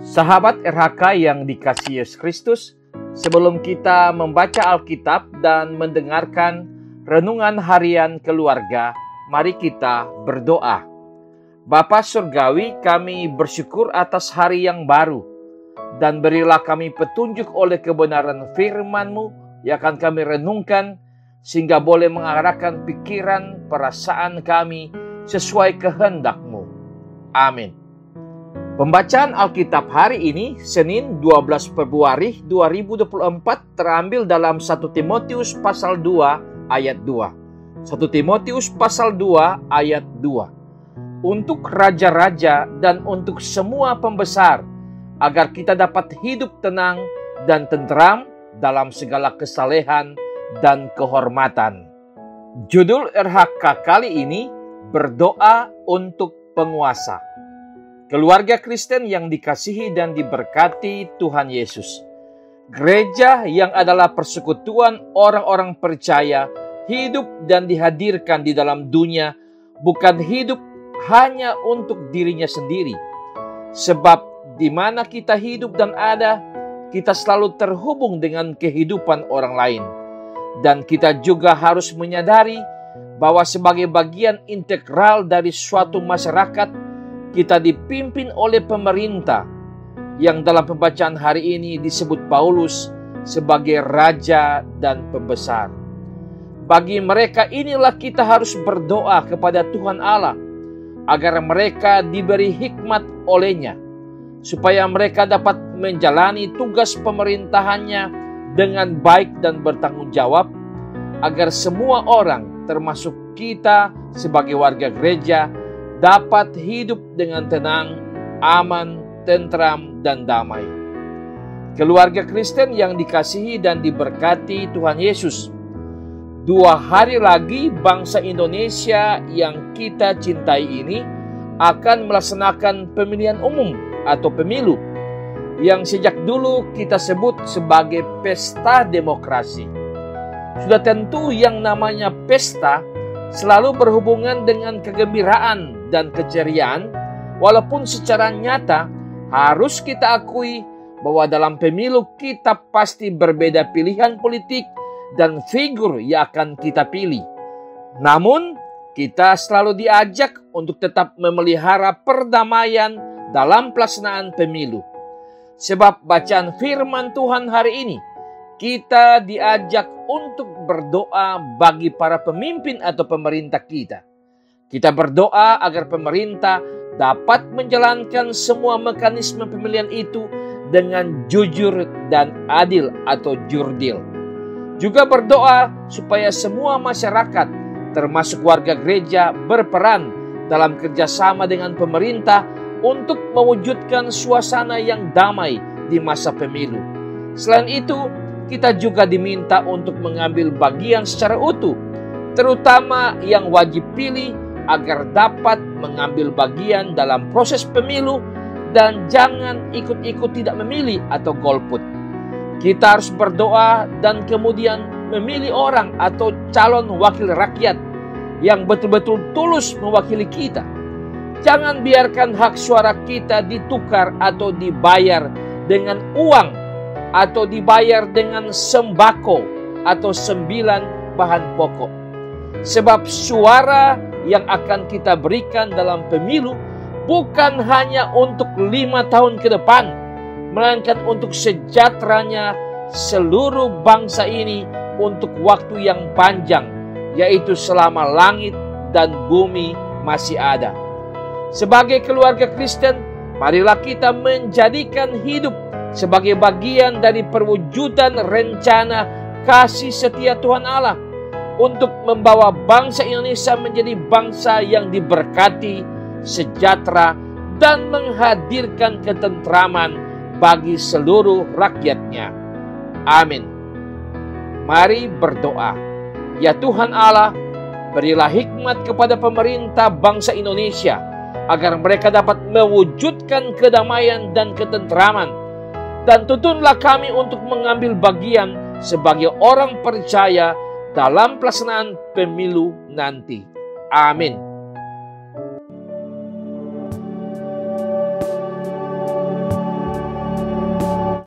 Sahabat RHK yang dikasihi Yesus Kristus, sebelum kita membaca Alkitab dan mendengarkan renungan harian keluarga, mari kita berdoa. Bapa Surgawi, kami bersyukur atas hari yang baru, dan berilah kami petunjuk oleh kebenaran firman-Mu yang akan kami renungkan, sehingga boleh mengarahkan pikiran, perasaan kami sesuai kehendak-Mu. Amin. Pembacaan Alkitab hari ini, Senin 12 Februari 2024, terambil dalam 1 Timotius pasal 2 ayat 2. 1 Timotius pasal 2 ayat 2. Untuk raja-raja dan untuk semua pembesar, agar kita dapat hidup tenang dan tentram dalam segala kesalehan dan kehormatan. Judul RHK kali ini, berdoa untuk penguasa. Keluarga Kristen yang dikasihi dan diberkati Tuhan Yesus. Gereja yang adalah persekutuan orang-orang percaya hidup dan dihadirkan di dalam dunia, bukan hidup hanya untuk dirinya sendiri. Sebab di mana kita hidup dan ada, kita selalu terhubung dengan kehidupan orang lain. Dan kita juga harus menyadari bahwa sebagai bagian integral dari suatu masyarakat, kita dipimpin oleh pemerintah yang dalam pembacaan hari ini disebut Paulus sebagai raja dan pembesar. Bagi mereka inilah kita harus berdoa kepada Tuhan Allah agar mereka diberi hikmat olehnya, supaya mereka dapat menjalani tugas pemerintahannya dengan baik dan bertanggung jawab, agar semua orang termasuk kita sebagai warga gereja dapat hidup dengan tenang, aman, tentram, dan damai. Keluarga Kristen yang dikasihi dan diberkati Tuhan Yesus, 2 hari lagi bangsa Indonesia yang kita cintai ini akan melaksanakan pemilihan umum atau pemilu yang sejak dulu kita sebut sebagai pesta demokrasi. Sudah tentu yang namanya pesta selalu berhubungan dengan kegembiraan dan keceriaan, walaupun secara nyata harus kita akui bahwa dalam pemilu kita pasti berbeda pilihan politik dan figur yang akan kita pilih. Namun, kita selalu diajak untuk tetap memelihara perdamaian dalam pelaksanaan pemilu. Sebab bacaan firman Tuhan hari ini, kita diajak untuk berdoa bagi para pemimpin atau pemerintah kita. Kita berdoa agar pemerintah dapat menjalankan semua mekanisme pemilihan itu dengan jujur dan adil atau jurdil. Juga berdoa supaya semua masyarakat, termasuk warga gereja, berperan dalam kerjasama dengan pemerintah untuk mewujudkan suasana yang damai di masa pemilu. Selain itu, kita juga diminta untuk mengambil bagian secara utuh, terutama yang wajib pilih, agar dapat mengambil bagian dalam proses pemilu dan jangan ikut-ikut tidak memilih atau golput. Kita harus berdoa dan kemudian memilih orang atau calon wakil rakyat yang betul-betul tulus mewakili kita. Jangan biarkan hak suara kita ditukar atau dibayar dengan uang atau dibayar dengan sembako atau 9 bahan pokok. Sebab suara yang akan kita berikan dalam pemilu bukan hanya untuk 5 tahun ke depan, melainkan untuk sejahteranya seluruh bangsa ini untuk waktu yang panjang, yaitu selama langit dan bumi masih ada. Sebagai keluarga Kristen, marilah kita menjadikan hidup sebagai bagian dari perwujudan rencana kasih setia Tuhan Allah untuk membawa bangsa Indonesia menjadi bangsa yang diberkati, sejahtera, dan menghadirkan ketentraman bagi seluruh rakyatnya. Amin. Mari berdoa. Ya Tuhan Allah, berilah hikmat kepada pemerintah bangsa Indonesia agar mereka dapat mewujudkan kedamaian dan ketentraman. Dan tuntunlah kami untuk mengambil bagian sebagai orang percaya dalam pelaksanaan pemilu nanti. Amin.